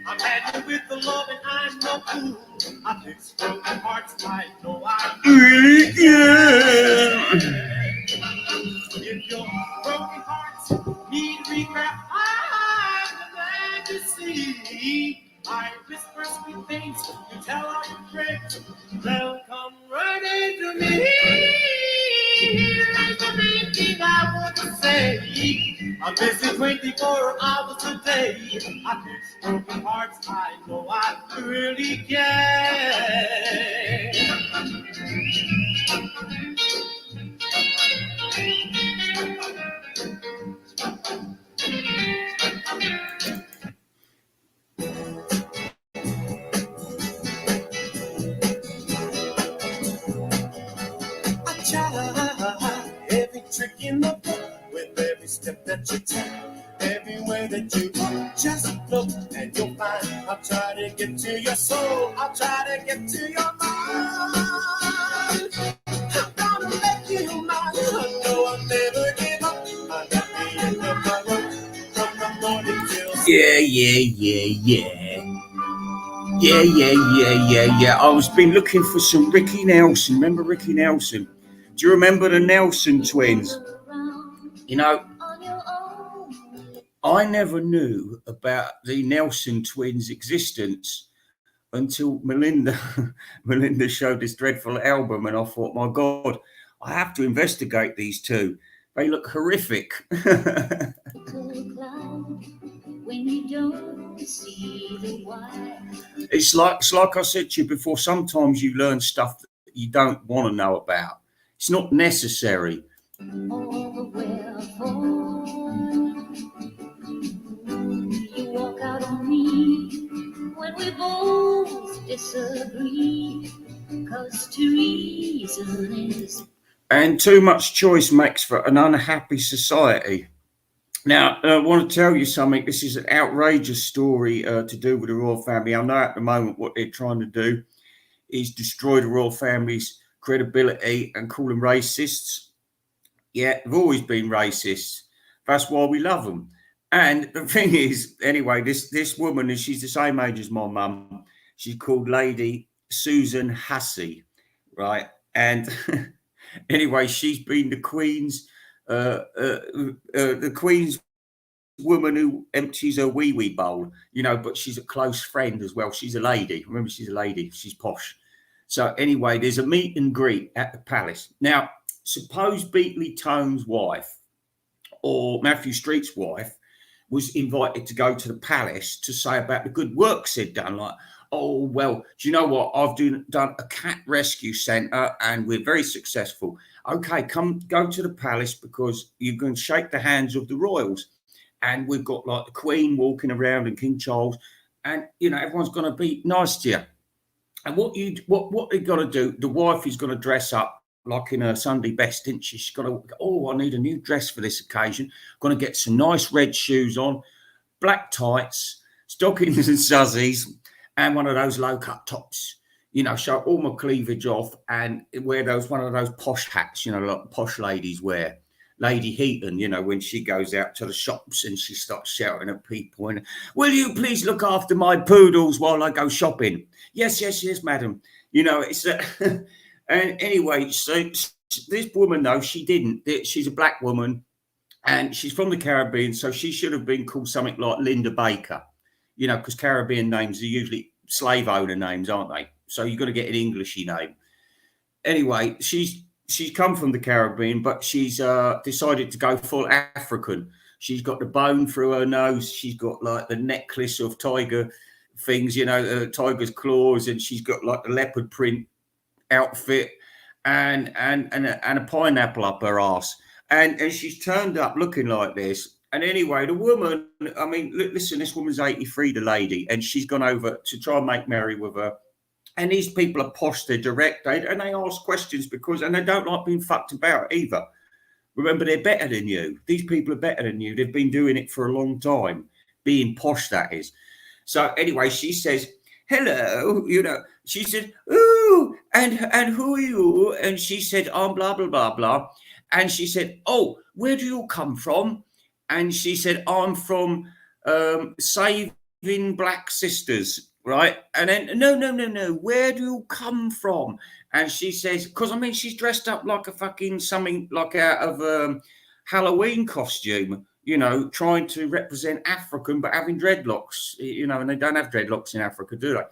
I'm happy with the love and I'm no fool. I fix broken hearts, I know I If your broken hearts need repair, I'm the man to see. I whisper sweet things, you tell all your friends, they'll come running to me. That's the main thing I want to say. I'm busy 24 hours a day. I fix broken hearts, I know I really care. Every trick in the book, with every step that you take, everywhere that you look, just look and you'll find. I'll try to get to your soul, I'll try to get to your mind. I'm gonna make you mine. I know I'll never give up. I'm at the end of my rope, from the morning till Yeah. I was been looking for some Ricky Nelson. Remember Ricky Nelson? Do you remember the Nelson twins? You know, I never knew about the Nelson twins' existence until Melinda showed this dreadful album, and I thought, my God, I have to investigate these two. They look horrific. When you don't see the why. It's like I said to you before, sometimes you learn stuff that you don't want to know about. It's not necessary. You walk out on me when we both disagree, 'cause to reason is. And too much choice makes for an unhappy society. Now, I want to tell you something. This is an outrageous story to do with the royal family. I know at the moment what they're trying to do is destroy the royal family's credibility and call them racists. Yeah, they've always been racists. That's why we love them. And the thing is, anyway, this woman, she's the same age as my mum. She's called Lady Susan Hussey, right? And anyway, she's been the Queen's woman who empties her wee bowl, you know, but she's a close friend as well. She's a lady. Remember, she's a lady. She's posh. So anyway, there's a meet and greet at the palace. Now, suppose Beatley Tone's wife or Matthew Street's wife was invited to go to the palace to say about the good works they'd done. Like, oh, well, do you know what? I've done a cat rescue centre and we're very successful. Okay, go to the palace because you're going to shake the hands of the royals. And we've got like the Queen walking around and King Charles. And, you know, everyone's going to be nice to you. And what they're going to do, the wife is going to dress up like in her Sunday best, isn't she? She's got to, oh, I need a new dress for this occasion. Going to get some nice red shoes on, black tights, stockings and suzzies, and one of those low-cut tops. You know, show all my cleavage off and wear one of those posh hats, you know, like posh ladies wear. Lady Heaton, you know, when she goes out to the shops and she starts shouting at people and, will you please look after my poodles while I go shopping? Yes, yes, yes, madam. You know, it's and anyway, so this woman, though, she didn't. She's a black woman and she's from the Caribbean, so she should have been called something like Linda Baker, you know, because Caribbean names are usually slave owner names, aren't they? So you've got to get an Englishy name. Anyway, she's come from the Caribbean, but she's decided to go full African. She's got the bone through her nose. She's got like the necklace of tiger things, you know, tiger's claws, and she's got like the leopard print outfit and a pineapple up her ass. And she's turned up looking like this. And anyway, the woman, I mean, listen, this woman's 83, the lady, and she's gone over to try and make merry with her. And these people are posh, they're direct, and they ask questions and they don't like being fucked about either. Remember, they're better than you. These people are better than you. They've been doing it for a long time, being posh, that is. So anyway, she says, hello, you know, she said, ooh, and who are you? And she said, I'm blah, blah, blah, blah. And she said, oh, where do you come from? And she said, I'm from Saving Black Sisters. Right. And then, no. Where do you come from? And she says, because I mean, she's dressed up like a fucking something like out of a Halloween costume, you know, trying to represent African, but having dreadlocks, you know, and they don't have dreadlocks in Africa, do they?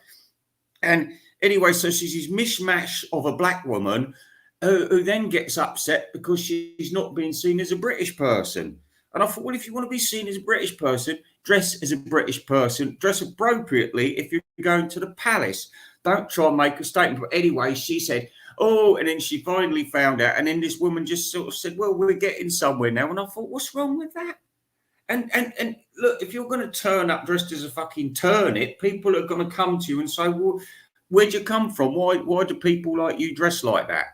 And anyway, so she's this mishmash of a black woman who then gets upset because she's not being seen as a British person. And I thought, well, if you want to be seen as a British person, dress as a British person, dress appropriately if you're going to the palace. Don't try and make a statement. But anyway, she said, oh, and then she finally found out. And then this woman just sort of said, well, we're getting somewhere now. And I thought, what's wrong with that? And look, if you're going to turn up dressed as a fucking turnip, people are going to come to you and say, well, where'd you come from? Why do people like you dress like that?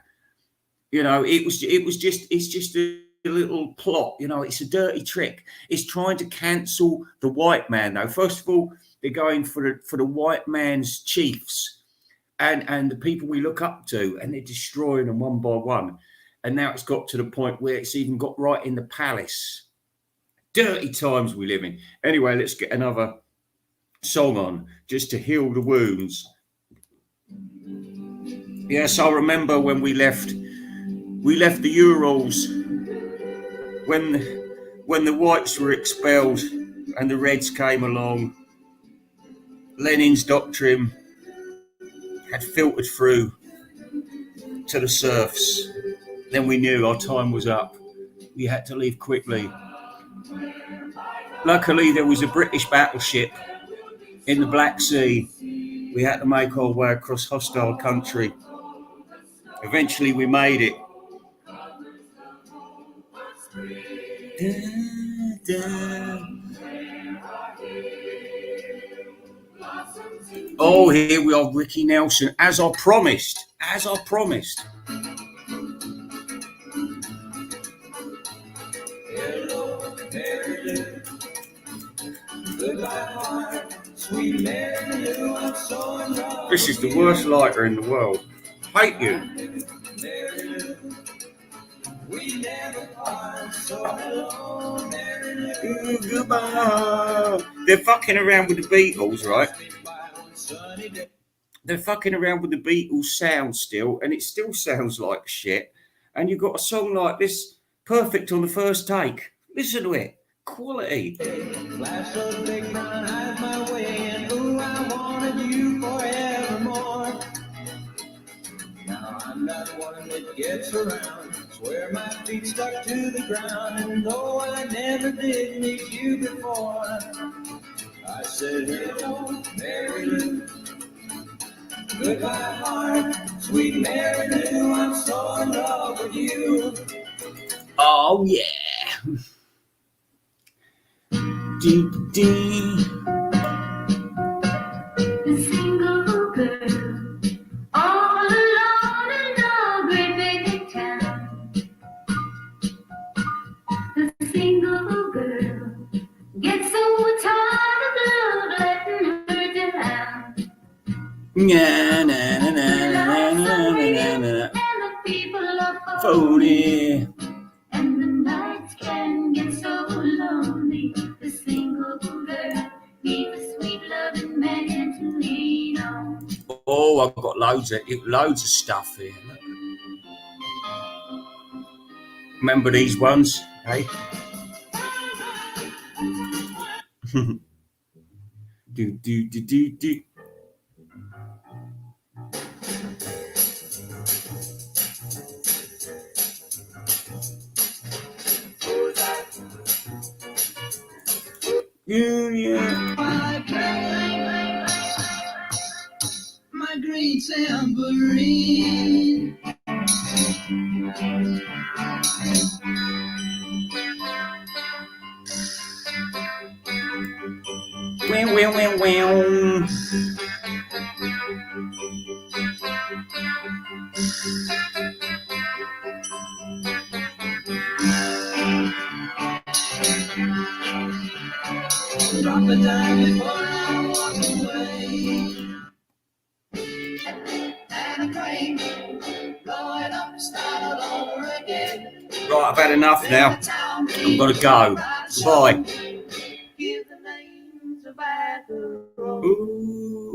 You know, it's just a little plot, you know, it's a dirty trick. It's trying to cancel the white man, though. First of all, they're going for the white man's chiefs and the people we look up to, and they're destroying them one by one. And now it's got to the point where it's even got right in the palace. Dirty times we live in. Anyway, let's get another song on just to heal the wounds. Yes, I remember when we left the Urals when the whites were expelled and the Reds came along. Lenin's doctrine had filtered through to the serfs. Then we knew our time was up. We had to leave quickly. Luckily, there was a British battleship in the Black Sea. We had to make our way across hostile country. Eventually, we made it. Oh, here we are, Ricky Nelson, as I promised. Hello, Mary Lou. Goodbye, heart, sweet Mary Lou. I'm so in love. This is the worst lighter in the world. Hate you. Mary Lou. We never part, so hello, Mary Lou. Goodbye. They're fucking around with the Beatles, right? They're fucking around with the Beatles sound still, and it still sounds like shit. And you've got a song like this, perfect on the first take. Listen to it. Quality. Flash those big brown eyes my way, and ooh, I wanted you forevermore. Now I'm not one that gets around. Swear my feet stuck to the ground, and though I never did meet you before, I said, hello, Mary Lou. Goodbye, heart, sweet Mary Lou. I'm so in love with you. Oh, yeah. Deep, deep. The single girl, all alone in a great big town. The single girl gets so tired of love letting her down. Na, na, na, na, na, na, na, na. And the people are phony. And the night Oh, I've got loads of stuff here. Remember these ones, hey? do do do do do. Yeah. My green tambourine. Wow. Drop a dime before I walk away. And a train going up, start all over again. Right, I've had enough now. I've got to go. Bye. Give the names of bad road. Ooh.